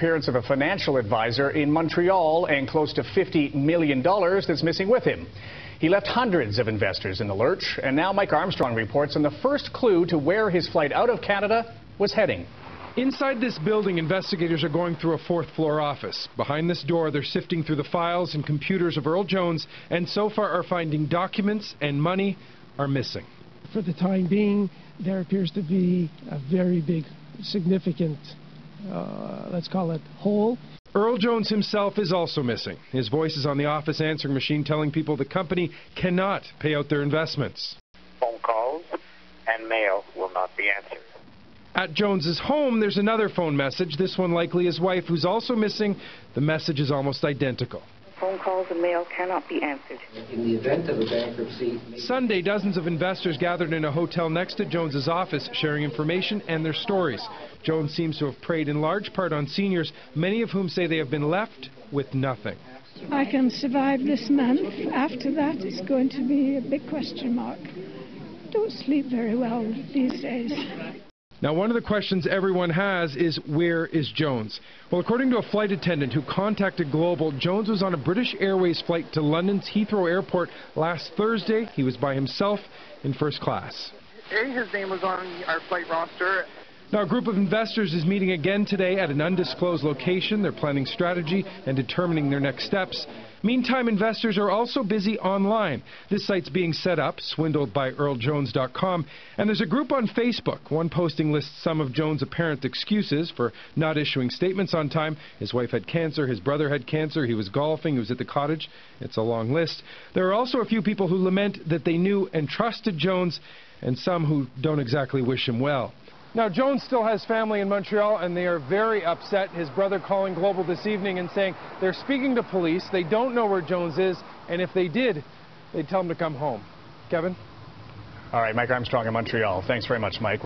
disappearance of a financial advisor in Montreal and close to $50 million that's missing with him. He left hundreds of investors in the lurch, and now Mike Armstrong reports on the first clue to where his flight out of Canada was heading. Inside this building, investigators are going through a fourth-floor office. Behind this door, they're sifting through the files and computers of Earl Jones, and so far are finding documents and money are missing. For the time being, there appears to be a very big, significant, let's call it, hole. Earl Jones himself is also missing. His voice is on the office answering machine telling people the company cannot pay out their investments. Phone calls and mail will not be answered. At Jones's home, there's another phone message, this one likely his wife, who's also missing. The message is almost identical. Phone calls and mail cannot be answered. In the event of a bankruptcy... Sunday, dozens of investors gathered in a hotel next to Jones's office, sharing information and their stories. Jones seems to have preyed in large part on seniors, many of whom say they have been left with nothing. I can survive this month. After that, it's going to be a big question mark. Don't sleep very well these days. Now, one of the questions everyone has is, where is Jones? Well, according to a flight attendant who contacted Global, Jones was on a British Airways flight to London's Heathrow Airport last Thursday. He was by himself in first class. His name was on our flight roster. Now, a group of investors is meeting again today at an undisclosed location. They're planning strategy and determining their next steps. Meantime, investors are also busy online. This site's being set up, swindledbyearljones.com, and there's a group on Facebook. One posting lists some of Jones' apparent excuses for not issuing statements on time. His wife had cancer, his brother had cancer, he was golfing, he was at the cottage. It's a long list. There are also a few people who lament that they knew and trusted Jones, and some who don't exactly wish him well. Now, Jones still has family in Montreal, and they are very upset. His brother calling Global this evening and saying they're speaking to police. They don't know where Jones is, and if they did, they'd tell him to come home. Kevin? All right, Mike Armstrong in Montreal. Thanks very much, Mike.